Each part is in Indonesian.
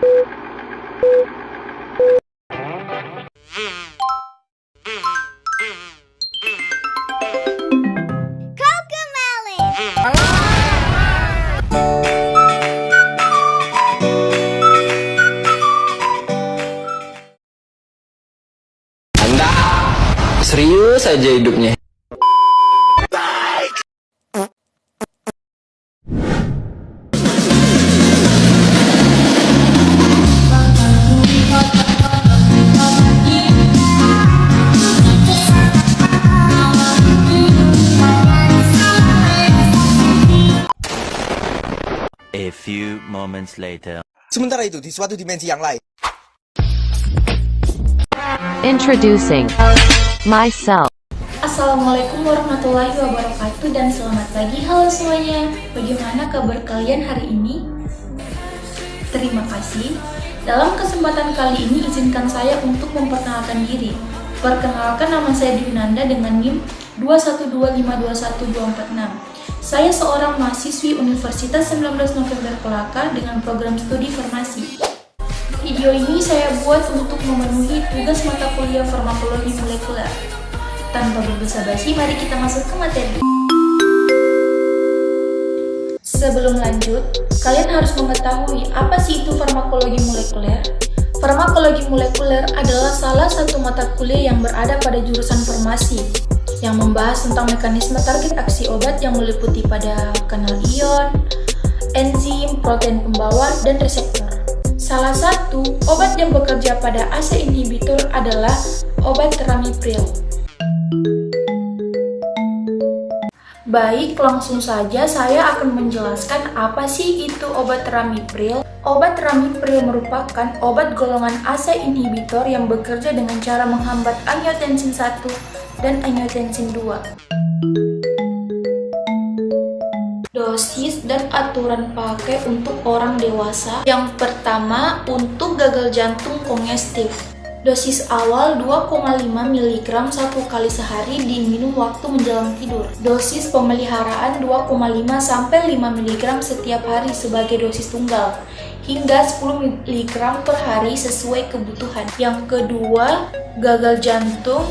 Anda serius aja hidupnya. A few moments later. Sementara itu, di suatu dimensi yang lain. Introducing myself. Assalamualaikum warahmatullahi wabarakatuh dan selamat pagi. Halo semuanya, bagaimana kabar kalian hari ini? Terima kasih. Dalam kesempatan kali ini izinkan saya untuk memperkenalkan diri. Perkenalkan, nama saya Dwinanda dengan NIM 212521246. Saya seorang mahasiswi Universitas 19 November Pelaka dengan program studi farmasi. Video ini saya buat untuk memenuhi tugas mata kuliah farmakologi molekuler. Tanpa berbasa-basi, mari kita masuk ke materi. Sebelum lanjut, kalian harus mengetahui apa sih itu farmakologi molekuler. Farmakologi molekuler adalah salah satu mata kuliah yang berada pada jurusan farmasi, yang membahas tentang mekanisme target aksi obat yang meliputi pada kanal ion, enzim, protein pembawa, dan reseptor. Salah satu obat yang bekerja pada ACE inhibitor adalah obat ramipril. Baik, langsung saja saya akan menjelaskan apa sih itu obat ramipril. Obat ramipril merupakan obat golongan ACE inhibitor yang bekerja dengan cara menghambat angiotensin 1 dan angiotensin 2. Dosis dan aturan pakai untuk orang dewasa. Yang pertama, untuk gagal jantung kongestif. Dosis awal 2,5 mg 1 kali sehari diminum waktu menjelang tidur. Dosis pemeliharaan 2,5 sampai 5 mg setiap hari sebagai dosis tunggal, hingga 10 mg per hari sesuai kebutuhan. Yang kedua, gagal jantung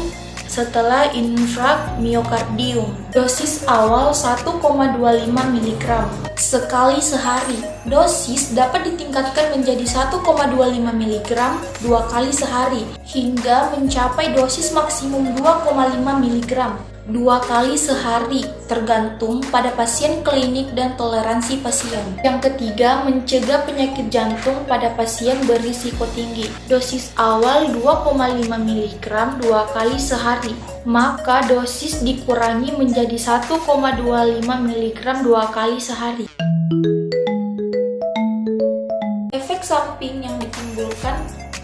setelah infark miokardium. Dosis awal 1,25 mg sekali sehari. Dosis dapat ditingkatkan menjadi 1,25 mg 2 kali sehari hingga mencapai dosis maksimum 2,5 mg 2 kali sehari, tergantung pada pasien klinik dan toleransi pasien. Yang ketiga, mencegah penyakit jantung pada pasien berisiko tinggi. Dosis awal 2,5 mg 2 kali sehari, maka dosis dikurangi menjadi 1,25 mg 2 kali sehari. Efek samping yang ditimbulkan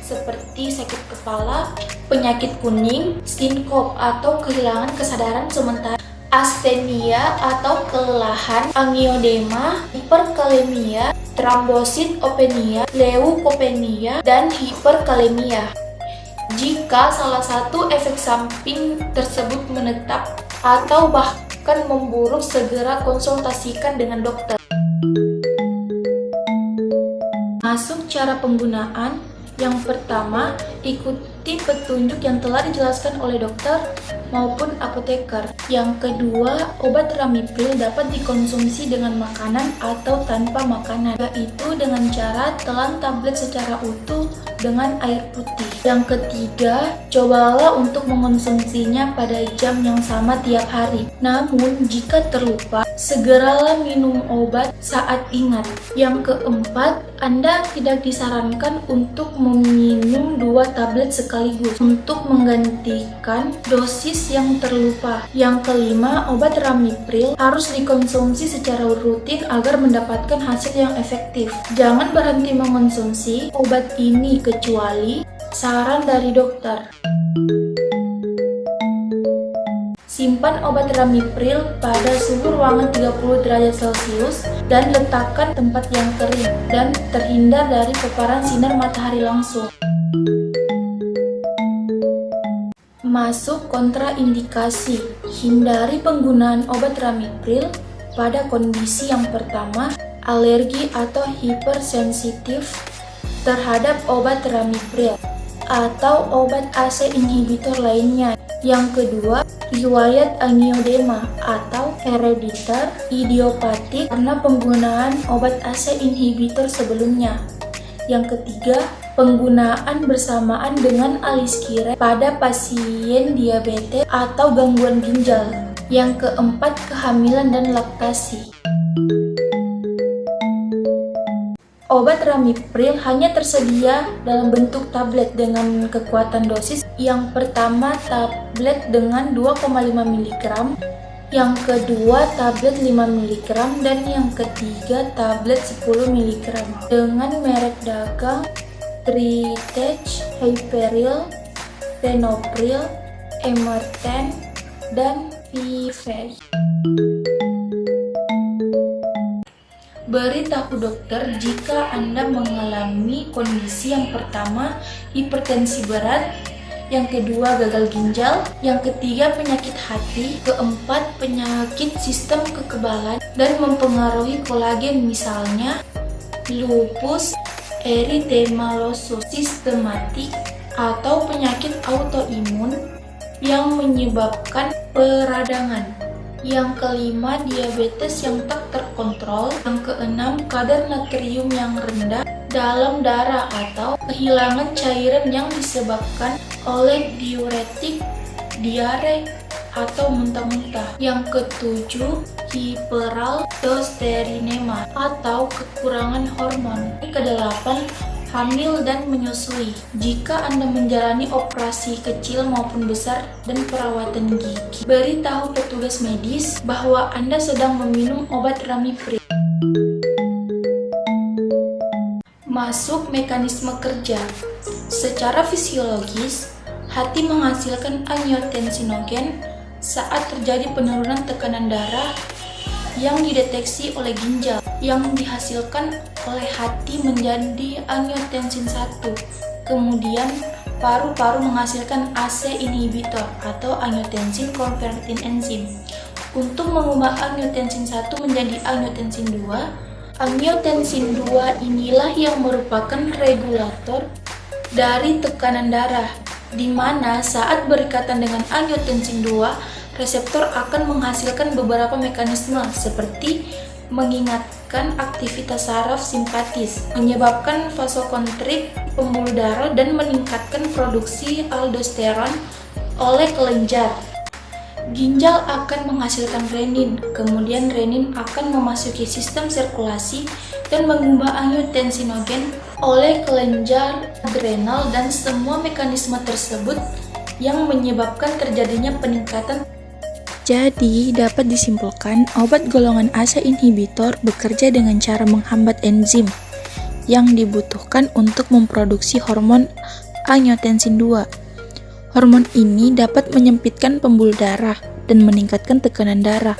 seperti sakit kepala, penyakit kuning, sinkop atau kehilangan kesadaran sementara, astenia atau kelelahan, angiodema, hiperkalemia, trombositopenia, leukopenia, dan hiperkalemia. Jika salah satu efek samping tersebut menetap atau bahkan memburuk, segera konsultasikan dengan dokter. Masuk cara penggunaan. Yang pertama, ikuti petunjuk yang telah dijelaskan oleh dokter maupun apoteker. Yang kedua, obat ramipril dapat dikonsumsi dengan makanan atau tanpa makanan, yaitu dengan cara telan tablet secara utuh dengan air putih. Yang ketiga, cobalah untuk mengonsumsinya pada jam yang sama tiap hari. Namun, jika terlupa, segeralah minum obat saat ingat. Yang keempat, Anda tidak disarankan untuk meminum 2 tablet sekaligus untuk menggantikan dosis yang terlupa. Yang kelima, obat ramipril harus dikonsumsi secara rutin agar mendapatkan hasil yang efektif. Jangan berhenti mengonsumsi obat ini kecuali saran dari dokter. Simpan obat ramipril pada suhu ruangan 30 derajat Celcius dan letakkan tempat yang kering dan terhindar dari paparan sinar matahari langsung. Masuk kontraindikasi. Hindari penggunaan obat ramipril pada kondisi yang pertama, alergi atau hipersensitif terhadap obat ramipril atau obat ACE inhibitor lainnya. Yang kedua, riwayat angioedema atau herediter idiopatik karena penggunaan obat ACE inhibitor sebelumnya. Yang ketiga, penggunaan bersamaan dengan aliskiren pada pasien diabetes atau gangguan ginjal. Yang keempat, kehamilan dan laktasi. Obat ramipril hanya tersedia dalam bentuk tablet dengan kekuatan dosis. Yang pertama, tablet dengan 2,5 mg, yang kedua tablet 5 mg, dan yang ketiga tablet 10 mg dengan merek dagang Tritech, Hyperil, Renopril, Emerten, dan Viveri. Beritahu dokter jika Anda mengalami kondisi yang pertama, hipertensi berat, yang kedua gagal ginjal, yang ketiga penyakit hati, keempat penyakit sistem kekebalan dan mempengaruhi kolagen misalnya lupus erythematosus sistematik atau penyakit autoimun yang menyebabkan peradangan. Yang kelima, diabetes yang tak terkontrol. Yang keenam, kadar natrium yang rendah dalam darah atau kehilangan cairan yang disebabkan oleh diuretik, diare, atau muntah-muntah. Yang ketujuh, hiperaldosterinema atau kekurangan hormon. Kedelapan, hamil dan menyusui. Jika Anda menjalani operasi kecil maupun besar dan perawatan gigi, beritahu petugas medis bahwa Anda sedang meminum obat ramipril. Masuk mekanisme kerja. Secara fisiologis, hati menghasilkan angiotensinogen saat terjadi penurunan tekanan darah yang dideteksi oleh ginjal. Yang dihasilkan oleh hati menjadi angiotensin 1. Kemudian paru-paru menghasilkan ACE inhibitor atau angiotensin converting enzyme untuk mengubah angiotensin 1 menjadi angiotensin 2. Angiotensin 2 inilah yang merupakan regulator dari tekanan darah, di mana saat berikatan dengan angiotensin 2, reseptor akan menghasilkan beberapa mekanisme seperti mengingatkan aktivitas saraf simpatis, menyebabkan vasokontrik pembuluh darah, dan meningkatkan produksi aldosteron oleh kelenjar. Ginjal akan menghasilkan renin, kemudian renin akan memasuki sistem sirkulasi dan mengubah angiotensinogen oleh kelenjar adrenal, dan semua mekanisme tersebut yang menyebabkan terjadinya peningkatan. Jadi, dapat disimpulkan obat golongan ACE inhibitor bekerja dengan cara menghambat enzim yang dibutuhkan untuk memproduksi hormon angiotensin 2. Hormon ini dapat menyempitkan pembuluh darah dan meningkatkan tekanan darah,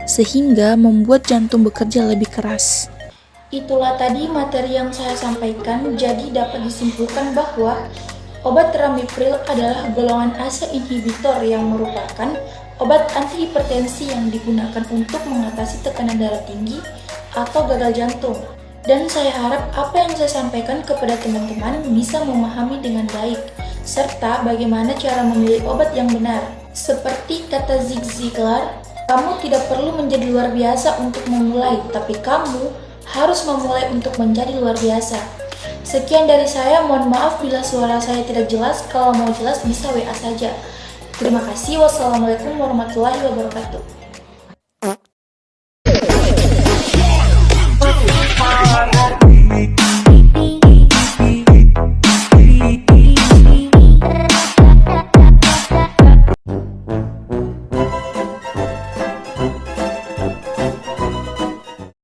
sehingga membuat jantung bekerja lebih keras. Itulah tadi materi yang saya sampaikan, jadi dapat disimpulkan bahwa obat ramipril adalah golongan ACE inhibitor yang merupakan obat antihipertensi yang digunakan untuk mengatasi tekanan darah tinggi atau gagal jantung. Dan saya harap apa yang saya sampaikan kepada teman-teman bisa memahami dengan baik, serta bagaimana cara memilih obat yang benar. Seperti kata Zig Ziglar, kamu tidak perlu menjadi luar biasa untuk memulai, tapi kamu harus memulai untuk menjadi luar biasa. Sekian dari saya, mohon maaf bila suara saya tidak jelas. Kalau mau jelas bisa WA saja. Terima kasih. Wassalamualaikum warahmatullahi wabarakatuh.